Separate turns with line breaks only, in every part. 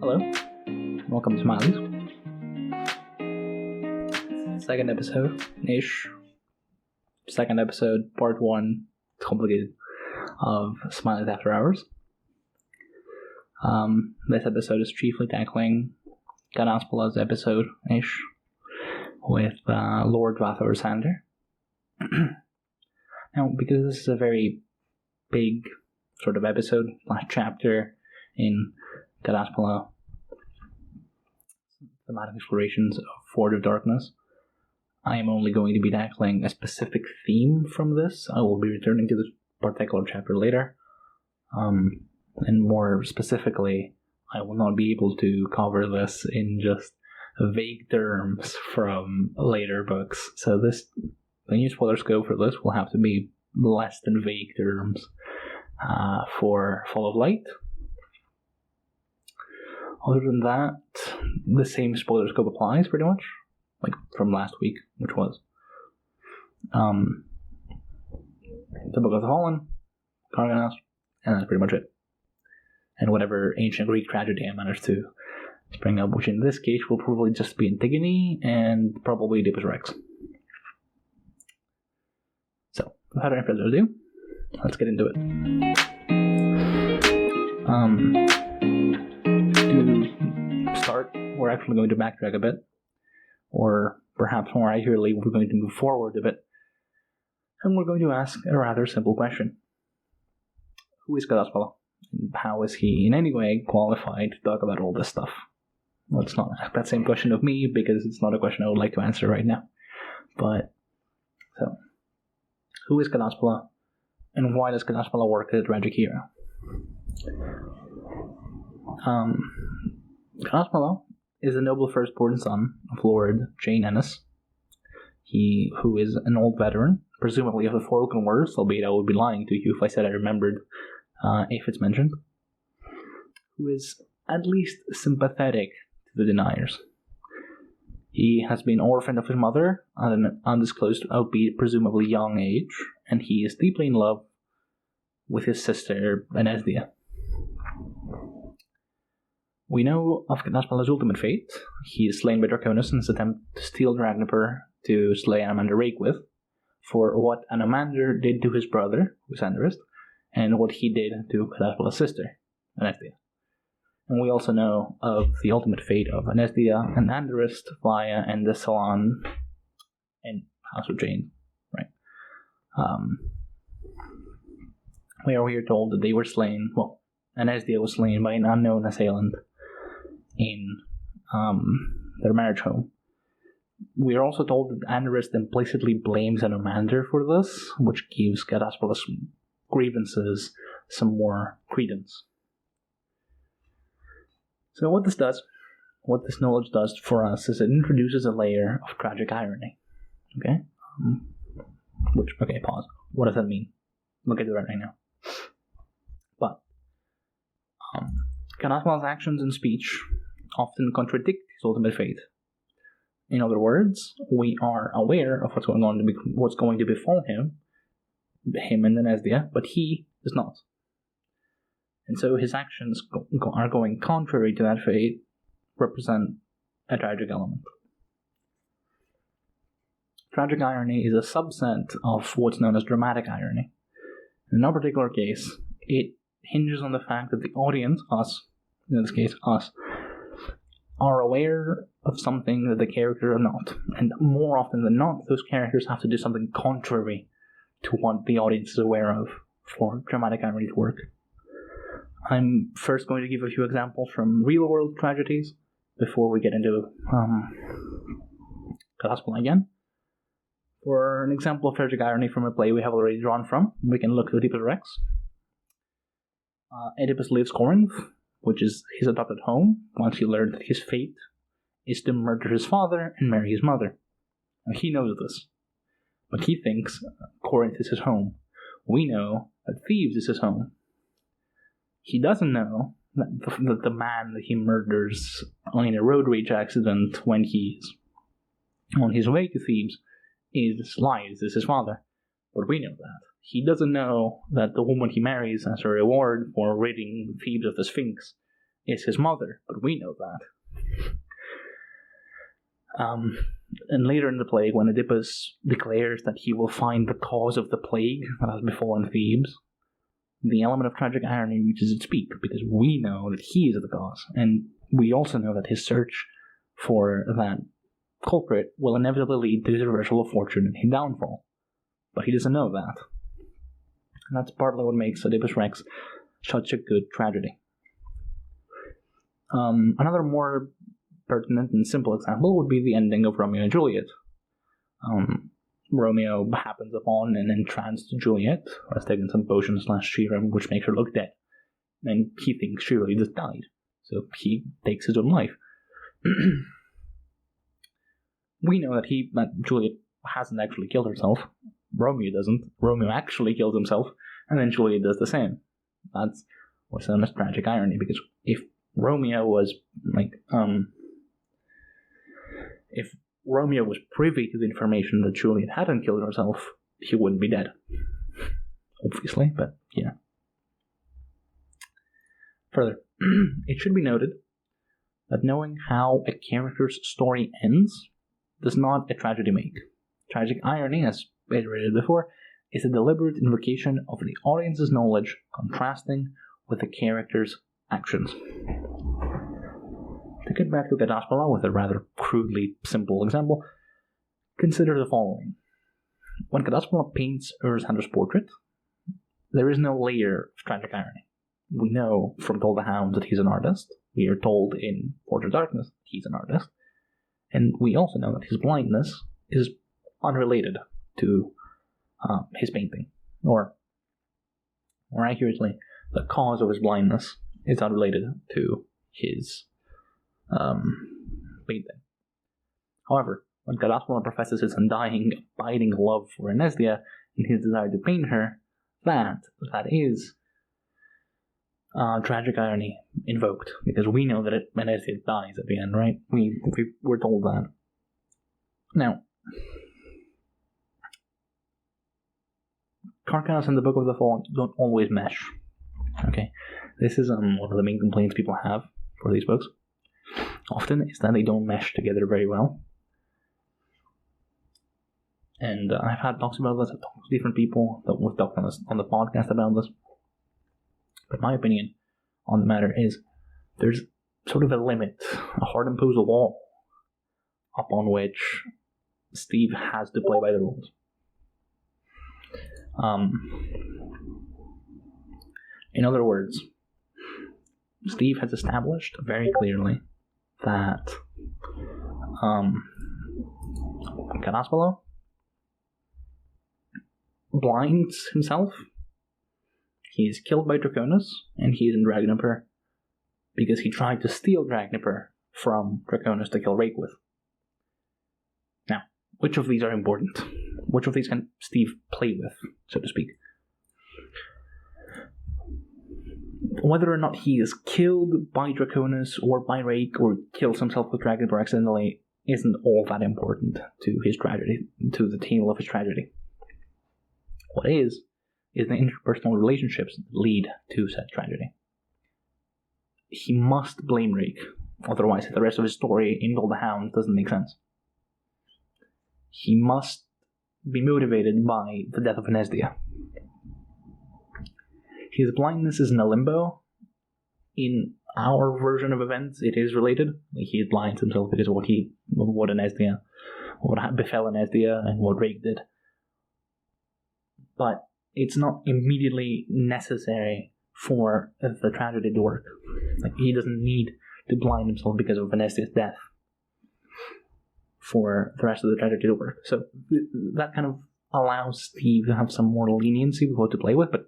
Hello, welcome to Smiley's second episode-ish. Second episode, part 1, it's complicated, of Smiley's After Hours. This episode is chiefly tackling Kadaspala's episode-ish with Lord Urusander. Now, because this is a very big sort of episode, last chapter in Kadaspala, thematic explorations of Forge of Darkness, I am only going to be tackling a specific theme from this. I will be returning to this particular chapter later. And more specifically, I will not be able to cover this in just vague terms from later books. So the new spoiler scope for this will have to be less than vague terms for Fall of Light. Other than that, the same spoiler scope applies pretty much, like from last week, which was the Book of the Fallen, Carganas, and that's pretty much it. And whatever ancient Greek tragedy I managed to spring up, which in this case will probably just be Antigone and probably Oedipus Rex. So, without any further ado, let's get into it. To start, we're actually going to backtrack a bit, or perhaps more accurately, we're going to move forward a bit, and we're going to ask a rather simple question. Who is Kadaspala? How is he in any way qualified to talk about all this stuff? Let's not ask that same question of me, because it's not a question I would like to answer right now. But, so, who is Kadaspala, and why does Kadaspala work as a tragic hero? Kadaspala is the noble firstborn son of Lord Enes, who is an old veteran, presumably of the Forgotten Wars, albeit I would be lying to you if I said I remembered if it's mentioned, who is at least sympathetic to the deniers. He has been orphaned of his mother at an undisclosed, albeit presumably young age, and he is deeply in love with his sister Enes. We know of Kadaspala's ultimate fate. He is slain by Draconis in his attempt to steal Dragnipur to slay Anomander Rake with, for what Anomander did to his brother, Urusander, and what he did to Kadaspala's sister, Enes. And we also know of the ultimate fate of Enes and Andarist via Endesalon and House of Jane, right? We are told that they were slain, Enes was slain by an unknown assailant in their marriage home. We are also told that Andarist implicitly blames Anomander for this, which gives Kadaspala's grievances some more credence. So what this knowledge does for us is it introduces a layer of tragic irony. Okay? Pause. What does that mean? We'll get to that right now. But Kadaspala's actions and speech often contradict his ultimate fate. In other words, we are aware of what's going to befall him and Enes, but he is not. And so his actions are going contrary to that fate, represent a tragic element. Tragic irony is a subset of what's known as dramatic irony. In our particular case, it hinges on the fact that the audience, us, in this case us, are aware of something that the characters are not. And more often than not, those characters have to do something contrary to what the audience is aware of for dramatic irony to work. I'm first going to give a few examples from real-world tragedies before we get into Kadaspala again. For an example of tragic irony from a play we have already drawn from, we can look to Oedipus Rex. Oedipus leaves Corinth, which is his adopted home, once he learned that his fate is to murder his father and marry his mother. Now, he knows this, but he thinks Corinth is his home. We know that Thebes is his home. He doesn't know that the man that he murders in a road rage accident when he's on his way to Thebes is his father. But we know that. He doesn't know that the woman he marries as a reward for ridding Thebes of the Sphinx is his mother, but we know that. And later in the plague, when Oedipus declares that he will find the cause of the plague that has befallen Thebes, the element of tragic irony reaches its peak, because we know that he is the cause, and we also know that his search for that culprit will inevitably lead to his reversal of fortune and his downfall. But he doesn't know that. And that's partly what makes Oedipus Rex such a good tragedy. Another more pertinent and simple example would be the ending of Romeo and Juliet. Romeo happens upon an entranced Juliet, who has taken some potion/serum which makes her look dead, and he thinks she really just died, so he takes his own life. We know that Juliet hasn't actually killed herself. Romeo doesn't. Romeo actually kills himself, and then Juliet does the same. That's what's known as tragic irony, because if Romeo was if Romeo was privy to the information that Juliet hadn't killed herself, he wouldn't be dead. Obviously, but yeah. Further, it should be noted that knowing how a character's story ends does not a tragedy make. Tragic irony, as iterated before, is a deliberate invocation of the audience's knowledge contrasting with the character's actions. To get back to Kadaspala with a rather crudely simple example, consider the following. When Kadaspala paints Urusander's portrait, there is no layer of tragic irony. We know from Told the Hounds that he's an artist. We are told in Forge of Darkness he's an artist. And we also know that his blindness is unrelated to his painting. Or, more accurately, the cause of his blindness is unrelated to his painting. However, when Kadaspala professes his undying, abiding love for Anestia and his desire to paint her, that is tragic irony invoked, because we know that Anestia dies at the end, right? We're told that. Now, Carcass and the Book of the Fall don't always mesh. Okay, this is one of the main complaints people have for these books. Often is that they don't mesh together very well. And I've had talks about this, I've talked to different people that we've talked on the podcast about this. But my opinion on the matter is there's sort of a limit, a hard imposed wall upon which Steve has to play by the rules. In other words, Steve has established very clearly that Kadaspala blinds himself. He is killed by Draconis, and he is in Dragnipper because he tried to steal Dragnipper from Draconis to kill Rake with. Now, which of these are important? Which of these can Steve play with, so to speak? Whether or not he is killed by Draconis or by Rake or kills himself with Dragnipper accidentally isn't all that important to his tragedy, to the tale of his tragedy. What is the interpersonal relationships that lead to said tragedy. He must blame Rake, otherwise the rest of his story in Told the Hounds doesn't make sense. He must be motivated by the death of Anestia. His blindness is in a limbo. In our version of events, it is related. He blinds himself because of what befell Anestia and what Rake did. But it's not immediately necessary for the tragedy to work. He doesn't need to blind himself because of Anestia's death for the rest of the tragedy to work. So that kind of allows Steve to have some more leniency with what to play with, but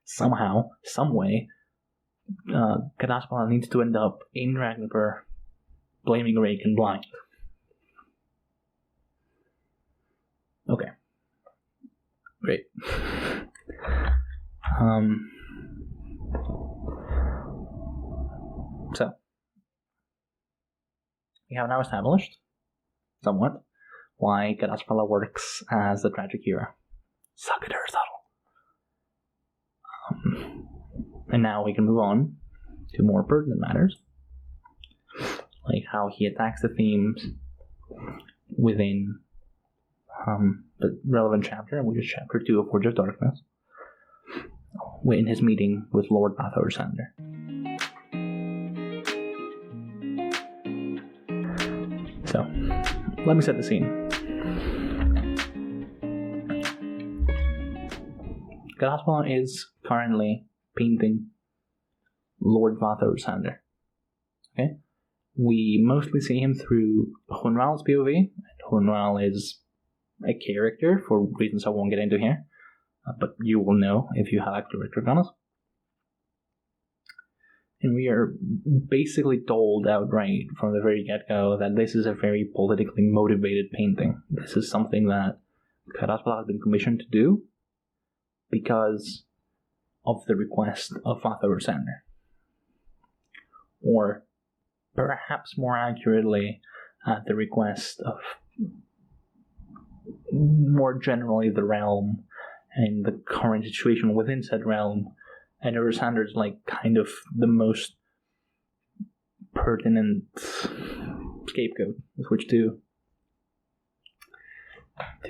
somehow, some way, Kadaspala needs to end up in Dragnipper blaming Rake and blind. Okay. Great. So, we have now established, somewhat, why Kadaspala works as the tragic hero. Suck it, Aristotle. And now we can move on to more pertinent matters, like how he attacks the themes within the relevant chapter, which is chapter 2 of Forge of Darkness, in his meeting with Lord Bath Urusander. So, let me set the scene. Kadaspala is currently painting Lord Bath Urusander. Okay? We mostly see him through Hunral's POV. Hunral is a character for reasons I won't get into here, but you will know if you have actually read Draconis. And we are basically told outright from the very get-go that this is a very politically motivated painting. This is something that Kadaspala has been commissioned to do because of the request of Father Urusander. Or perhaps more accurately, at the request of more generally the realm and the current situation within said realm. And Urusander is like kind of the most pertinent scapegoat with which to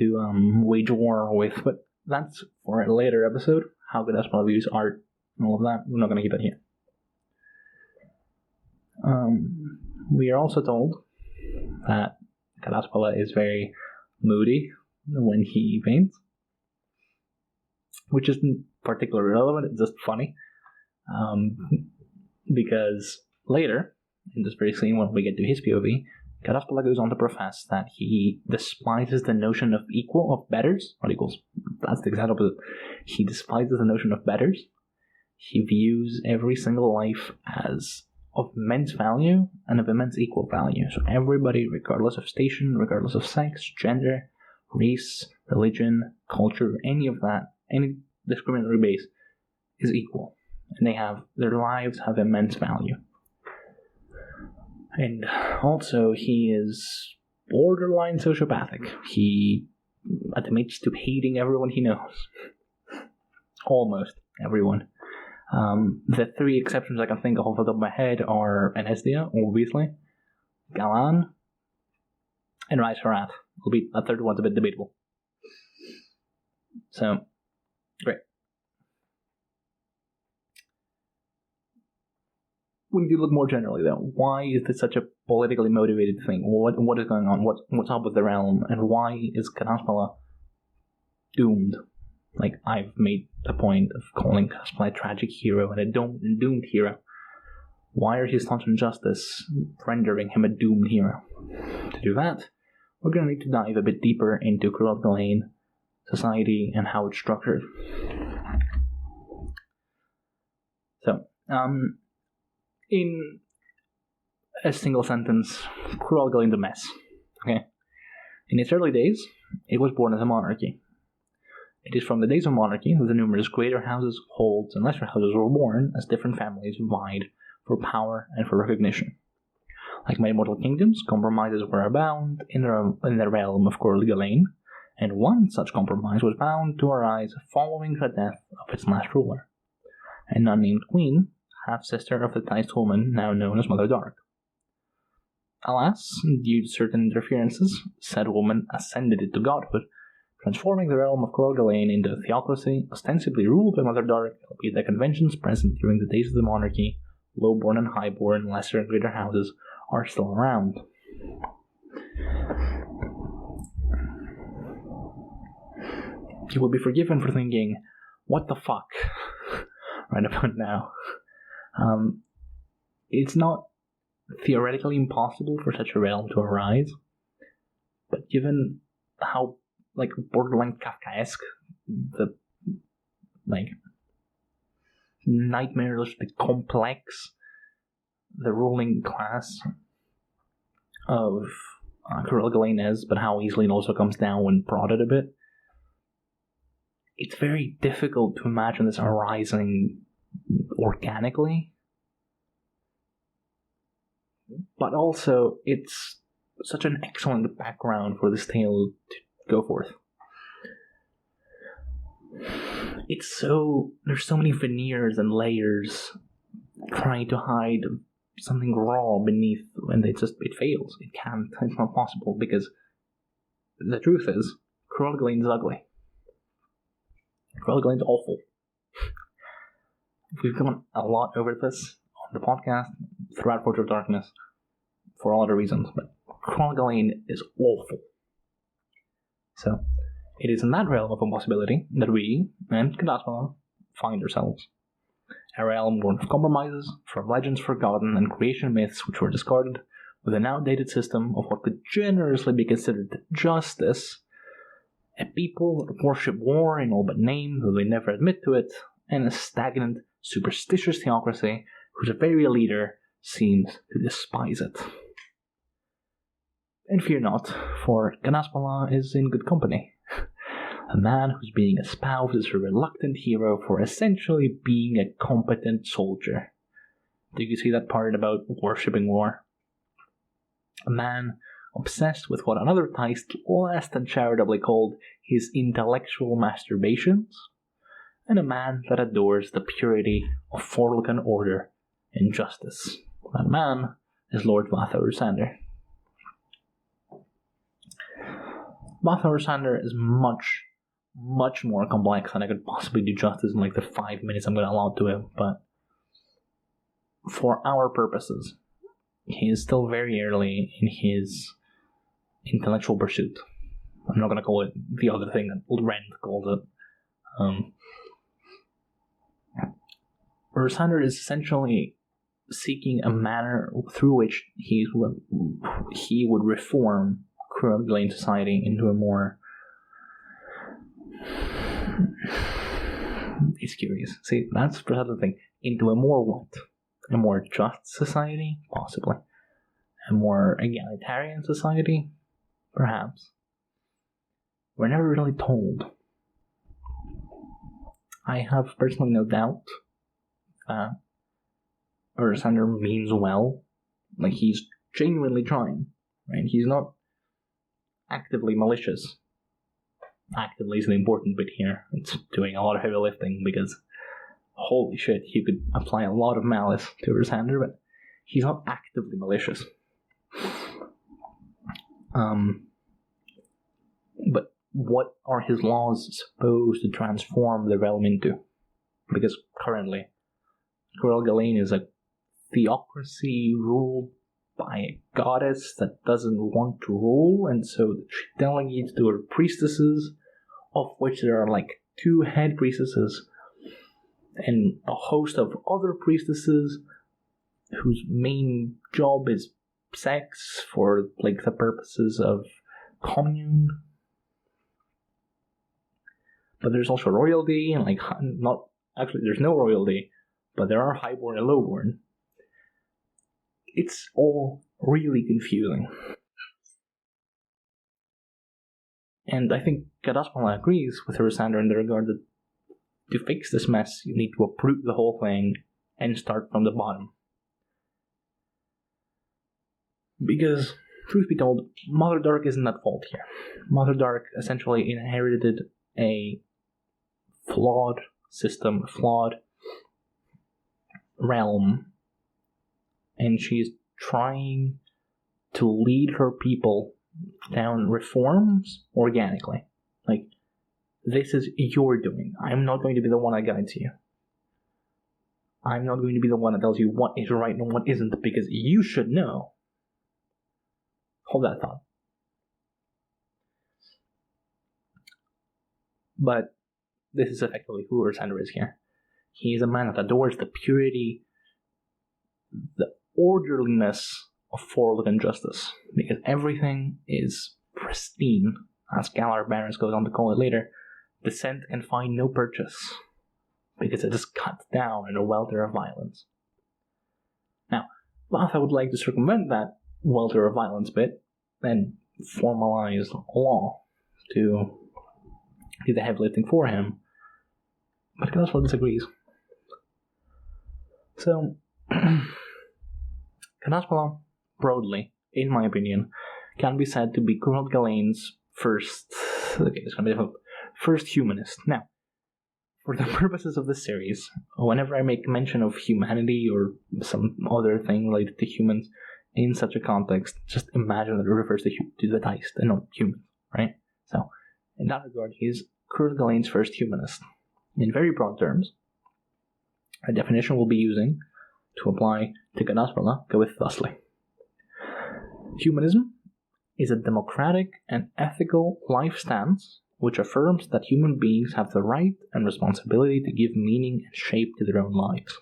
wage war with. But that's for a later episode. How Kadaspala views art and all of that. We're not going to keep that here. We are also told that Kadaspala is very moody when he paints, which isn't particularly relevant, it's just funny. Because later, in this very scene, when we get to his POV, Kadaspala goes on to profess that he despises the notion of betters, not equals. That's the exact opposite. He despises the notion of betters. He views every single life as of immense value and of immense equal value. So everybody, regardless of station, regardless of sex, gender, race, religion, culture, any of that, any discriminatory base, is equal. And their lives have immense value. And also, he is borderline sociopathic. He admits to hating everyone he knows. Almost everyone. The three exceptions I can think of off the top of my head are Anestia, obviously, Galan, and Rais Harat. Albeit a third one's a bit debatable. So, great. When you look more generally, though, why is this such a politically motivated thing? What is going on? What's up with the realm? And why is Kadaspala doomed? Like, I've made a point of calling Kadaspala a tragic hero and a doomed hero. Why are his thoughts on justice rendering him a doomed hero? To do that, we're going to need to dive a bit deeper into Creon society and how it's structured. So, in a single sentence, Creon is a mess. Okay? In its early days, it was born as a monarchy. It is from the days of monarchy that the numerous greater houses, holds, and lesser houses were born as different families vied for power and for recognition. Like many mortal kingdoms, compromises were abound in the realm of Coeur d'Alene, and one such compromise was bound to arise following the death of its last ruler, an unnamed queen, half-sister of the diced woman now known as Mother Dark. Alas, due to certain interferences, said woman ascended into godhood, transforming the realm of Coeur d'Alene into a theocracy ostensibly ruled by Mother Dark, albeit the conventions present during the days of the monarchy, low-born and high-born, lesser and greater houses, are still around. You will be forgiven for thinking, what the fuck, right about now. It's not theoretically impossible for such a realm to arise, but given how, borderline Kafkaesque the, nightmarishly complex the ruling class of Coeur d'Alene is, but how easily it also comes down when prodded a bit, it's very difficult to imagine this arising organically. But also, it's such an excellent background for this tale to go forth. There's so many veneers and layers trying to hide something raw beneath, and it fails. It can't. It's not possible, because the truth is, Cruel Galen's ugly. Cruel Galen's awful. We've gone a lot over this on the podcast throughout Forge of Darkness for all other reasons, but Cruel Galen is awful. So, it is in that realm of impossibility that we and Kadaspala find ourselves. A realm born of compromises, from legends forgotten and creation myths which were discarded, with an outdated system of what could generously be considered justice, a people that worship war in all but name, though they never admit to it, and a stagnant, superstitious theocracy whose very leader seems to despise it. And fear not, for Kadaspala is in good company. A man who's being espoused as a reluctant hero for essentially being a competent soldier. Do you see that part about worshipping war? A man obsessed with what another theist less than charitably called his intellectual masturbations, and a man that adores the purity of Forlocan order and justice. That man is Lord Urusander. Urusander is much more complex than I could possibly do justice in like the 5 minutes I'm going to allow to him, but for our purposes, he is still very early in his intellectual pursuit. I'm not going to call it the other thing that Rand called it. Urusander is essentially seeking a manner through which he would reform Creon Galen society into a more... It's curious. See, that's the other thing. Into a more what? A more just society? Possibly. A more egalitarian society? Perhaps. We're never really told. I have personally no doubt that Urusander means well. Like, he's genuinely trying. Right? He's not actively malicious. Actively is the important bit here. It's doing a lot of heavy lifting, because holy shit, you could apply a lot of malice to Urusander, but he's not actively malicious. But what are his laws supposed to transform the realm into? Because currently, Cruel Galen is a theocracy ruled by a goddess that doesn't want to rule, and so she delegates to her priestesses, of which there are like 2 head priestesses, and a host of other priestesses whose main job is sex for like the purposes of commune. But there's also royalty, and like not actually there's no royalty, but there are highborn and lowborn. It's all really confusing. And I think Kadaspala agrees with Urusander in the regard that to fix this mess, you need to uproot the whole thing and start from the bottom. Because, truth be told, Mother Dark isn't at fault here. Mother Dark essentially inherited a flawed system, a flawed realm, and she's trying to lead her people down reforms organically. Like, this is your doing. I'm not going to be the one that guides you. I'm not going to be the one that tells you what is right and what isn't, because you should know. Hold that thought. But this is effectively who Urusander is here. He is a man that adores the purity, the orderliness of Forlocan justice, because everything is pristine, as Galar Barons goes on to call it later. Dissent can find no purchase, because it is cut down in a welter of violence. Now, Vatha would like to circumvent that welter of violence bit, and formalize law to do the heavy lifting for him, but Kadaspala disagrees. So, Kadaspala, broadly, in my opinion, can be said to be Cruel Galen's first humanist. Now, For the purposes of this series, whenever I make mention of humanity or some other thing related to humans in such a context, just imagine that it refers to the dice and not humans, right? So, in that regard, he is Coeur d'Alene's first humanist. In very broad terms, a definition we'll be using to apply to Kadaspala goeth thusly. Humanism is a democratic and ethical life stance which affirms that human beings have the right and responsibility to give meaning and shape to their own lives.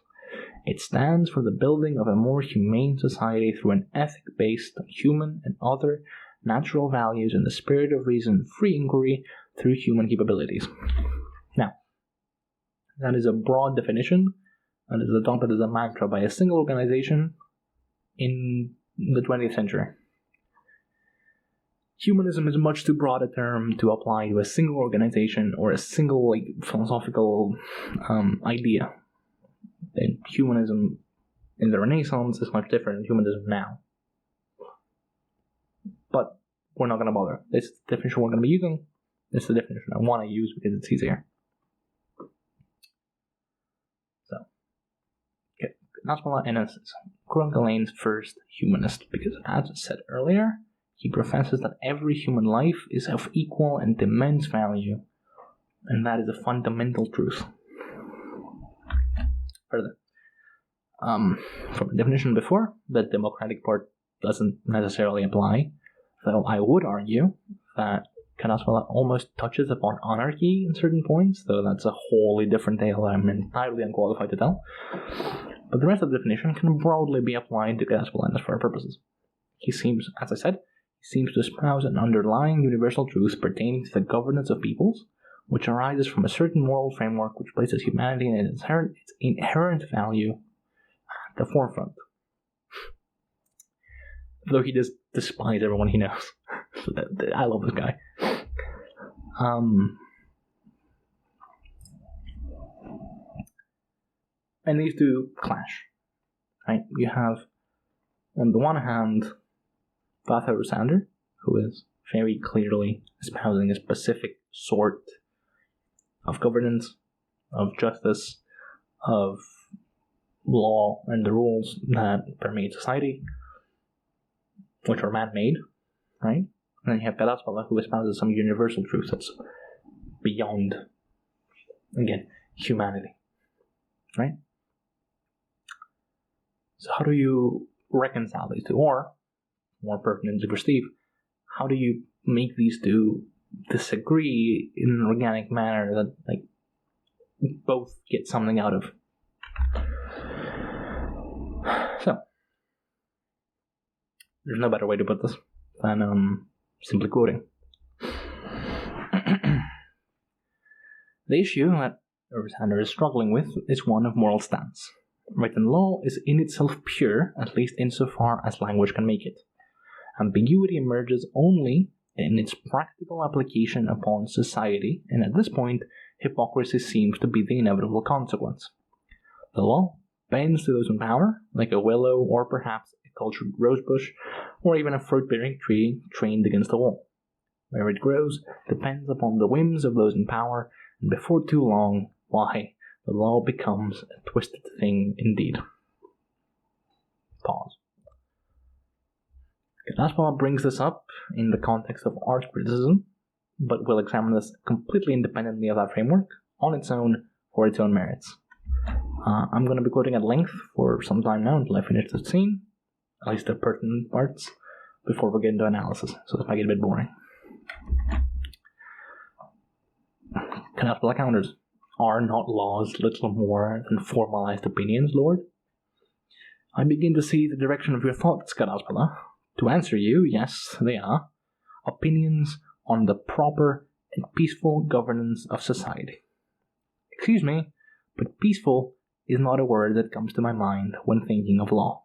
It stands for the building of a more humane society through an ethic based on human and other natural values in the spirit of reason, free inquiry through human capabilities. Now, that is a broad definition and is adopted as a mantra by a single organization in the 20th century. Humanism is much too broad a term to apply to a single organization or a single philosophical idea. And humanism in the Renaissance is much different than humanism now. But we're not going to bother. This is the definition we're going to be using. This is the definition I want to use because it's easier. So, okay. Kadaspala Enes is Coeur d'Alene's first humanist because, as I said earlier, he professes that every human life is of equal and immense value, and that is a fundamental truth. Further, from the definition before, the democratic part doesn't necessarily apply, though I would argue that Kadaspala almost touches upon anarchy in certain points, though that's a wholly different tale I'm entirely unqualified to tell. But the rest of the definition can broadly be applied to Kadaspala Enes for our purposes. He seems, as I said, to espouse an underlying universal truth pertaining to the governance of peoples, which arises from a certain moral framework which places humanity and its inherent value at the forefront. Though he does despise everyone he knows. So I love this guy. And these two clash. Right? You have, on the one hand, Father Urusander, who is very clearly espousing a specific sort of governance, of justice, of law and the rules that permeate society, which are man-made, right? And then you have Kadaspala, who espouses some universal truth that's beyond, again, humanity, right? So how do you reconcile these two? Or, more pertinent to Steve, how do you make these two disagree in an organic manner that both get something out of? So, there's no better way to put this than simply quoting. The issue that Urusander is struggling with is one of moral stance. Written law is in itself pure, at least insofar as language can make it. Ambiguity emerges only in its practical application upon society, and at this point, hypocrisy seems to be the inevitable consequence. The law bends to those in power, like a willow or perhaps a cultured rosebush, or even a fruit-bearing tree trained against the wall. Where it grows depends upon the whims of those in power, and before too long, why, the law becomes a twisted thing indeed. Pause. Kadaspala brings this up in the context of art criticism, but we'll examine this completely independently of that framework, on its own, for its own merits. I'm going to be quoting at length for some time now until I finish the scene, at least the pertinent parts, before we get into analysis, so this might get a bit boring. Kadaspala counters. Are not laws little more than formalized opinions, Lord? I begin to see the direction of your thoughts, Kadaspala. To answer you, yes, they are. Opinions on the proper and peaceful governance of society. Excuse me, but peaceful is not a word that comes to my mind when thinking of law.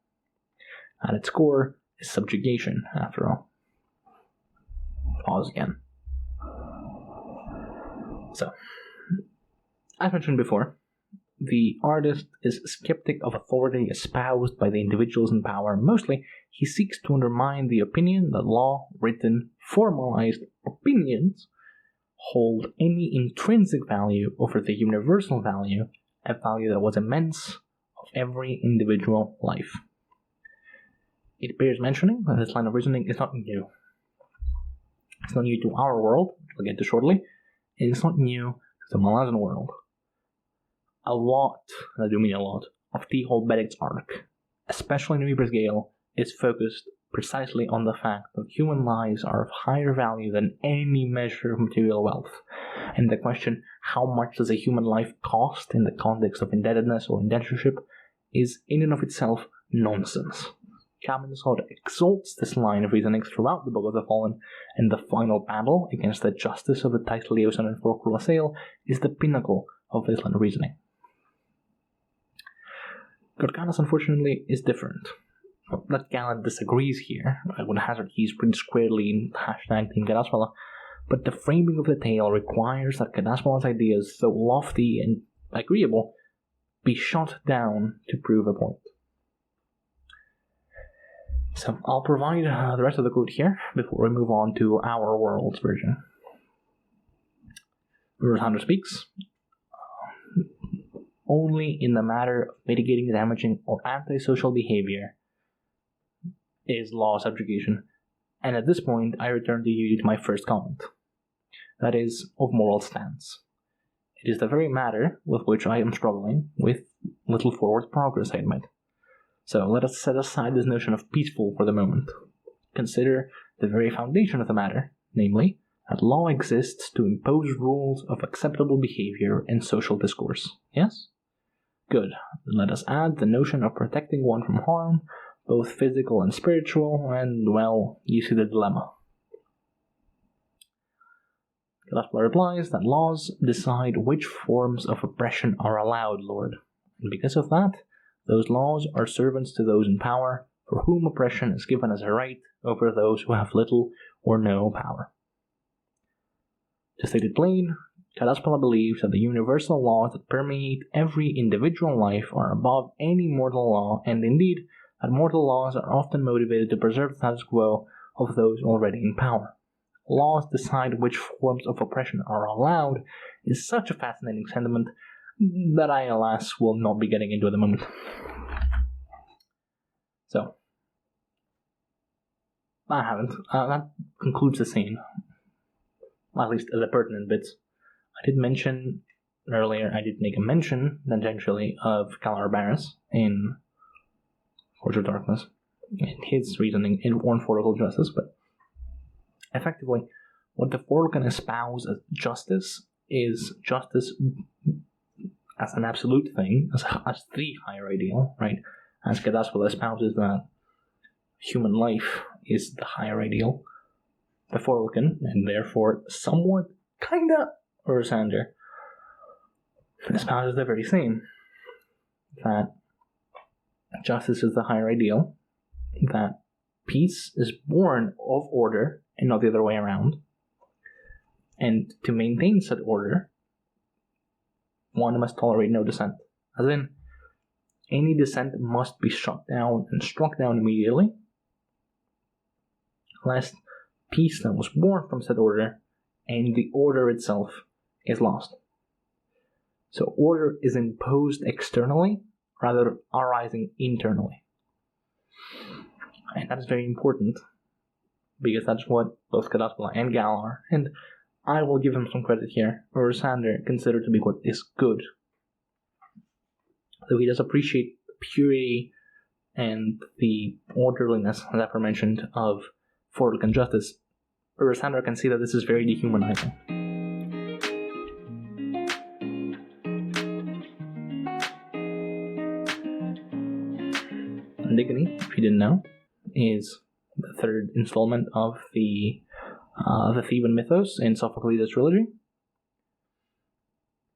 At its core is subjugation, after all. Pause again. So, as mentioned before, the artist is skeptic of authority espoused by the individuals in power. Mostly, he seeks to undermine the opinion that law, written, formalized opinions hold any intrinsic value over the universal value, a value that was immense, of every individual life. It bears mentioning that this line of reasoning is not new. It's not new to our world, which we'll get to shortly, and it's not new to the Malayan world. A lot, and I do mean a lot, of the whole Bedic's arc, especially in Reaper's Gale, is focused precisely on the fact that human lives are of higher value than any measure of material wealth. And the question, how much does a human life cost in the context of indebtedness or indentureship, is in and of itself nonsense. Kadaspala exalts this line of reasoning throughout the Book of the Fallen, and the final battle against the justice of the title Leosan and Fork Assail is the pinnacle of this line of reasoning. Gorganas, unfortunately, is different. That Gallant disagrees here. I would hazard he's pretty squarely in hashtag Team Kadaspala, but the framing of the tale requires that Kadaspala's ideas, though lofty and agreeable, be shot down to prove a point. So I'll provide the rest of the quote here before we move on to our world's version. Urusander speaks. Only in the matter of mitigating damaging or antisocial behavior is law subjugation, and at this point I return to you to my first comment. That is, of moral stance. It is the very matter with which I am struggling with little forward progress, I admit. So let us set aside this notion of peaceful for the moment. Consider the very foundation of the matter, namely, that law exists to impose rules of acceptable behavior and social discourse. Yes? Good. Then let us add the notion of protecting one from harm, both physical and spiritual, and, well, you see the dilemma. Kadaspala replies that laws decide which forms of oppression are allowed, Lord, and because of that, those laws are servants to those in power, for whom oppression is given as a right over those who have little or no power. To state it plain, Kadaspala believes that the universal laws that permeate every individual life are above any mortal law, and indeed, that mortal laws are often motivated to preserve the status quo of those already in power. Laws decide which forms of oppression are allowed is such a fascinating sentiment that I, alas, will not be getting into at the moment. So, I haven't. That concludes the scene. At least the pertinent bits. I did mention earlier, I did make a mention, tangentially, of Kalar Barris in Forge of Darkness, and his reasoning in Warren Fortical Justice, but effectively, what the Fortican espouse as justice is justice as an absolute thing, as the higher ideal, right? As Kadaspala espouses that human life is the higher ideal, the Fortican, and therefore somewhat, kinda, Urusander, espouses the very same, that justice is the higher ideal, that peace is born of order and not the other way around, and to maintain said order, one must tolerate no dissent. As in, any dissent must be shut down and struck down immediately, lest peace that was born from said order and the order itself is lost. So order is imposed externally rather arising internally. And that is very important, because that's what both Kadaspala and Galar, and I will give him some credit here, Urusander considered to be what is good. Though he does appreciate the purity and the orderliness, as aforementioned, of Fortican justice, Urusander can see that this is very dehumanizing. Antigone, if you didn't know, is the third installment of the Theban mythos in Sophocles' trilogy,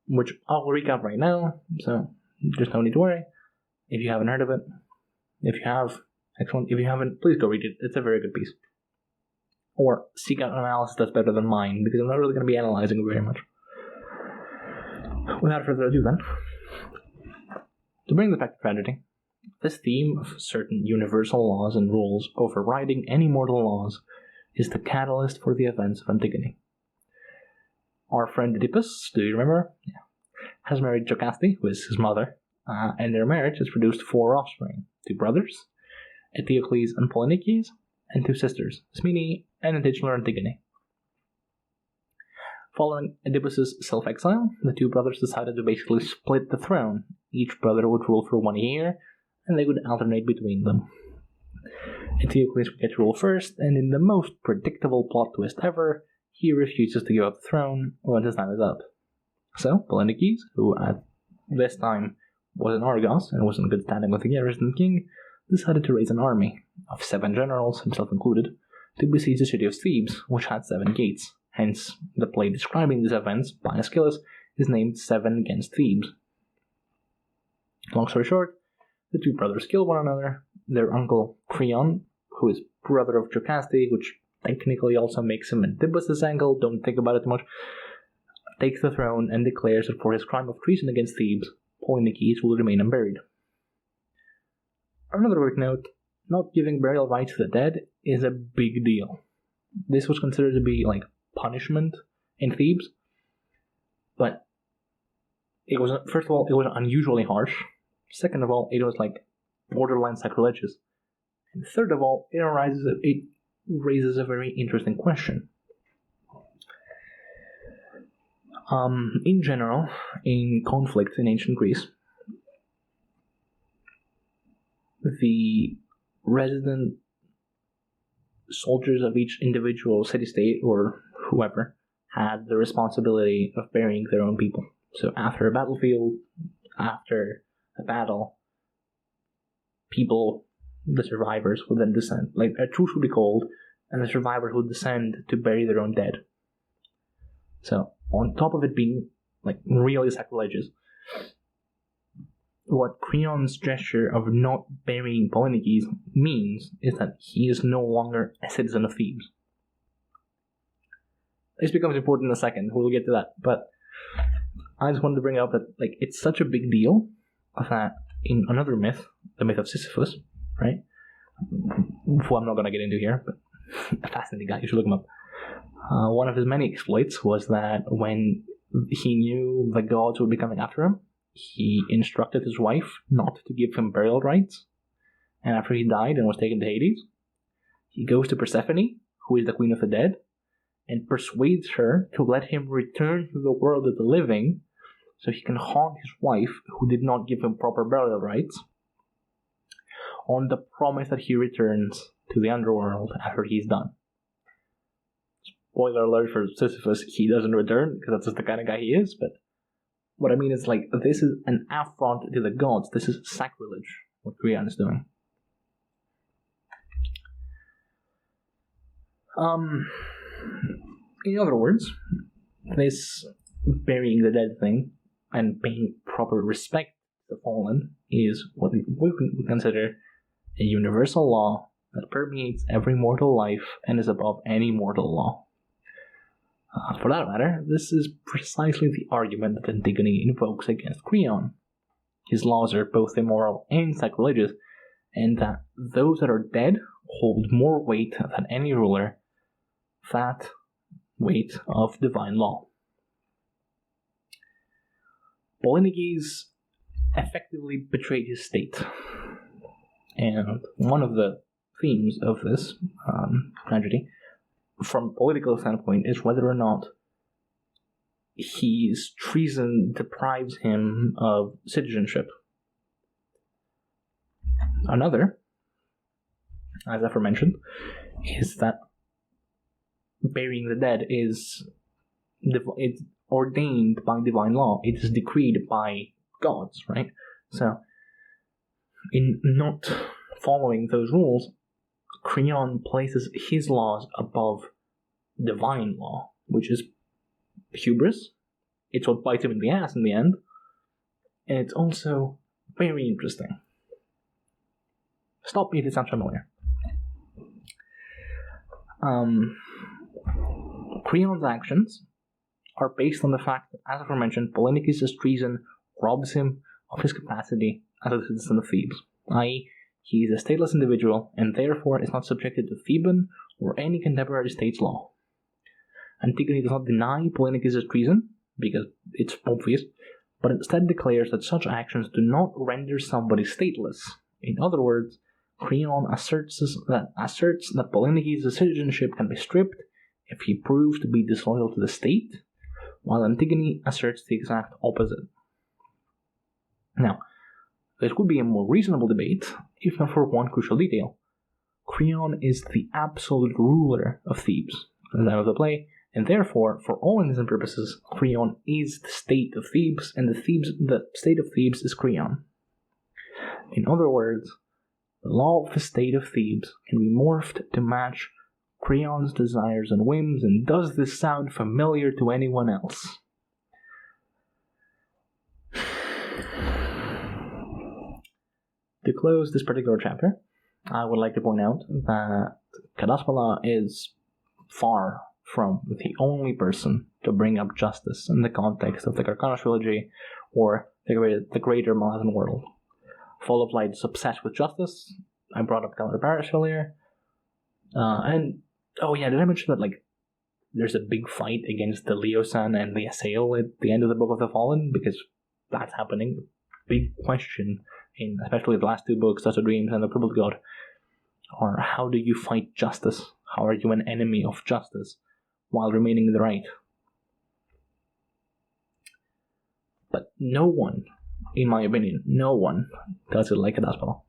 which I'll recap right now, so there's no need to worry. If you haven't heard of it, if you have, excellent. If you haven't, please go read it. It's a very good piece. Or seek out an analysis that's better than mine, because I'm not really going to be analyzing it very much. Without further ado then, to bring this back to tragedy, this theme of certain universal laws and rules overriding any mortal laws is the catalyst for the events of Antigone. Our friend Oedipus, do you remember? Yeah. Has married Jocaste, who is his mother, and their marriage has produced 4 offspring: 2 brothers, Eteocles and Polynices, and 2 sisters, Smiley and the titular Antigone. Following Oedipus' self-exile, the 2 brothers decided to basically split the throne. Each brother would rule for 1 year, and they would alternate between them. Eteocles would get to rule first, and in the most predictable plot twist ever, he refuses to give up the throne when his time is up. So, Polynices, who at this time was in Argos and was in good standing with the garrison king, decided to raise an army of 7 generals, himself included, to besiege the city of Thebes, which had 7 gates. Hence, the play describing these events by Aeschylus is named 7 Against Thebes. Long story short, the 2 brothers kill one another. Their uncle Creon, who is brother of Jocaste, which technically also makes him Oedipus' uncle, don't think about it too much, takes the throne and declares that for his crime of treason against Thebes, Polynices will remain unburied. Another quick note, not giving burial rites to the dead is a big deal. This was considered to be like punishment in Thebes, but it was, first of all, it was unusually harsh. Second of all, it was like borderline sacrilegious. And third of all, it raises a very interesting question. In general, in conflicts in ancient Greece, the resident soldiers of each individual city-state, or whoever, had the responsibility of burying their own people. So after a battlefield, after a battle, people, the survivors, would then descend. Like, a truce would be called, and the survivors would descend to bury their own dead. So, on top of it being, like, really sacrilegious, what Creon's gesture of not burying Polynices means is that he is no longer a citizen of Thebes. This becomes important in a second, we'll get to that, but I just wanted to bring up that, like, it's such a big deal that in another myth, the myth of Sisyphus, right, who I'm not going to get into here, but a fascinating guy, you should look him up. One of his many exploits was that when he knew the gods would be coming after him, he instructed his wife not to give him burial rites, and after he died and was taken to Hades, he goes to Persephone, who is the queen of the dead, and persuades her to let him return to the world of the living so he can haunt his wife, who did not give him proper burial rites, on the promise that he returns to the underworld after he's done. Spoiler alert for Sisyphus, he doesn't return, because that's just the kind of guy he is, but what I mean is, like, this is an affront to the gods. This is sacrilege, what Creon is doing. In other words, this burying the dead thing and paying proper respect to the fallen is what we consider a universal law that permeates every mortal life and is above any mortal law. For that matter, this is precisely the argument that Antigone invokes against Creon. His laws are both immoral and sacrilegious, and that those that are dead hold more weight than any ruler, that weight of divine law. Polynices effectively betrayed his state, and one of the themes of this tragedy, from a political standpoint, is whether or not his treason deprives him of citizenship. Another, as aforementioned, is that burying the dead is it's ordained by divine law. It is decreed by gods, right? So, in not following those rules, Creon places his laws above divine law, which is hubris. It's what bites him in the ass in the end, and it's also very interesting. Stop me if it sounds familiar. Creon's actions are based on the fact that, as aforementioned, Polynices' treason robs him of his capacity as a citizen of Thebes, i.e., he is a stateless individual and therefore is not subjected to Theban or any contemporary state's law. Antigone does not deny Polynices' treason, because it's obvious, but instead declares that such actions do not render somebody stateless. In other words, Creon asserts that Polynices' citizenship can be stripped if he proves to be disloyal to the state, while Antigone asserts the exact opposite. Now, this would be a more reasonable debate, if not for one crucial detail. Creon is the absolute ruler of Thebes at the time of the play, and therefore, for all intents and purposes, Creon is the state of Thebes, and the state of Thebes is Creon. In other words, the law of the state of Thebes can be morphed to match Creon's desires and whims, and does this sound familiar to anyone else? To close this particular chapter, I would like to point out that Kadaspala is far from the only person to bring up justice in the context of the Carcano trilogy or the greater Malasan world. Fall of Light is obsessed with justice. I brought up Calendar Paris earlier. Did I mention that there's a big fight against the Leosan and the Assail at the end of the Book of the Fallen? Because that's happening. Big question in especially the last two books, Dust of Dreams and the Purple God, or how do you fight justice? How are you an enemy of justice while remaining in the right? But no one, in my opinion, no one does it like Kadaspala.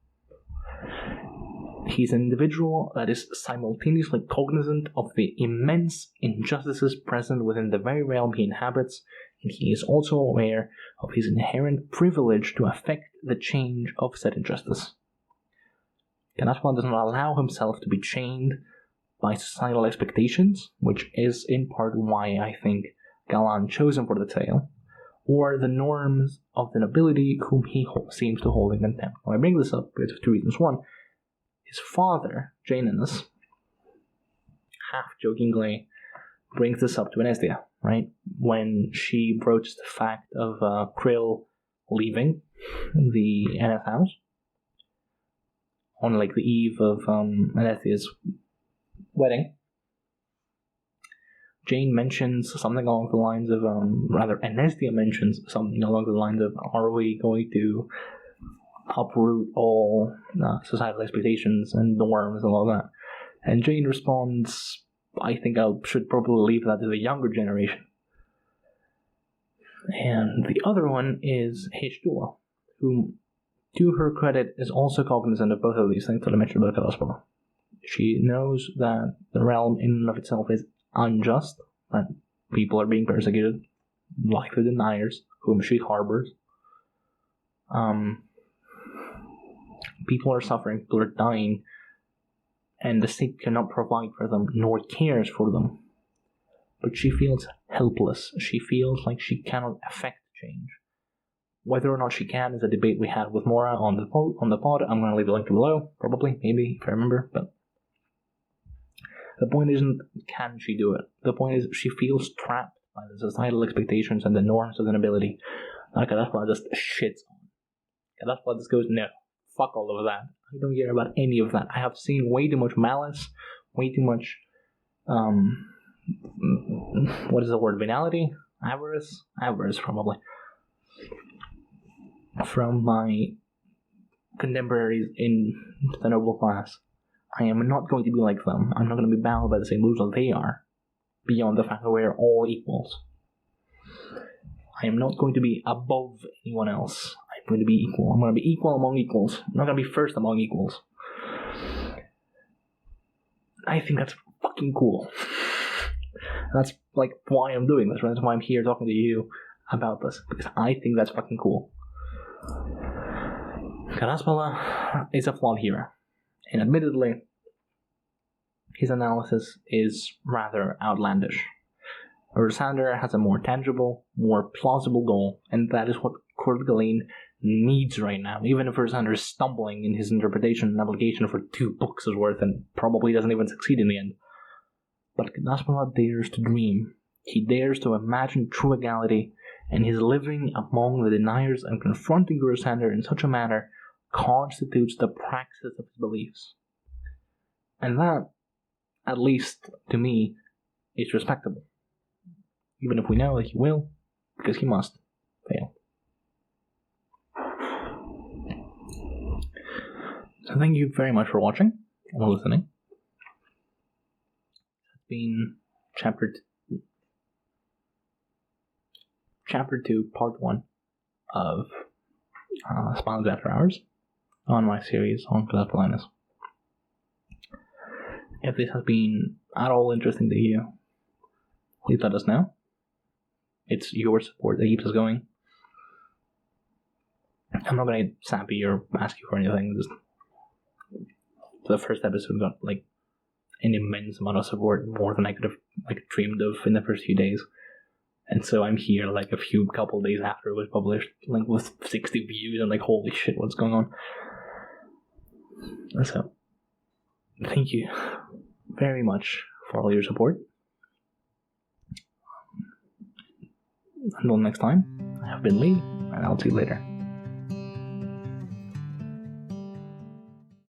He's an individual that is simultaneously cognizant of the immense injustices present within the very realm he inhabits, and he is also aware of his inherent privilege to affect the change of said injustice. Kadaspala does not allow himself to be chained by societal expectations, which is in part why I think Galan chose him for the tale, or the norms of the nobility whom he seems to hold in contempt. Now, I bring this up because of two reasons. One, his father, Janus, half-jokingly brings this up to Anestia, right? When she broached the fact of Krill leaving the Enes house on the eve of Anestia's wedding. Jane mentions something along the lines of, Anestia mentions something along the lines of, are we going to uproot all societal expectations and norms and all that? And Jane responds, I think I should probably leave that to the younger generation. And the other one is H2O, who, to her credit, is also cognizant of both of these things that I mentioned about Kadaspala. She knows that the realm in and of itself is unjust, that people are being persecuted, like the deniers, whom she harbors. People are suffering, people are dying, and the state cannot provide for them, nor cares for them. But she feels helpless. She feels like she cannot affect change. Whether or not she can is a debate we had with Mora on the pod. I'm going to leave the link below, probably, maybe, if I remember, but the point isn't can she do it. The point is she feels trapped by the societal expectations and the norms of the nobility. Kadaspala just shits on. Kadaspala just goes, no, fuck all of that. I don't care about any of that. I have seen way too much malice, way too much, what is the word, venality? Avarice? Avarice, probably. From my contemporaries in the noble class. I am not going to be like them. I'm not going to be bound by the same rules that they are, beyond the fact that we are all equals. I am not going to be above anyone else. I'm going to be equal. I'm going to be equal among equals. I'm not going to be first among equals. I think that's fucking cool. That's why I'm doing this, right? That's why I'm here talking to you about this, because I think that's fucking cool. Kadaspala is a flawed hero. And admittedly, his analysis is rather outlandish. Urusander has a more tangible, more plausible goal, and that is what Coeur d'Alene needs right now. Even if Urusander is stumbling in his interpretation and application for 2 books' worth and probably doesn't even succeed in the end. But Kadaspala dares to dream. He dares to imagine true equality, and his living among the deniers and confronting Urusander in such a manner constitutes the praxis of his beliefs. And that, at least to me, is respectable. even if we know that he will, because he must fail. So thank you very much for watching and listening. It's been Chapter 2, Part 1 of Smiley's After Hours on my series on Kadaspala Enes. If this has been at all interesting to you, please let us know. It's your support that keeps us going. I'm not going to get sappy or ask you for anything. Just the first episode got like an immense amount of support, more than I could have dreamed of in the first few days. And so I'm here like a couple days after it was published, like with 60 views and like holy shit, what's going on? So thank you very much for all your support. Until next time, I have been Lee, and I'll see you later.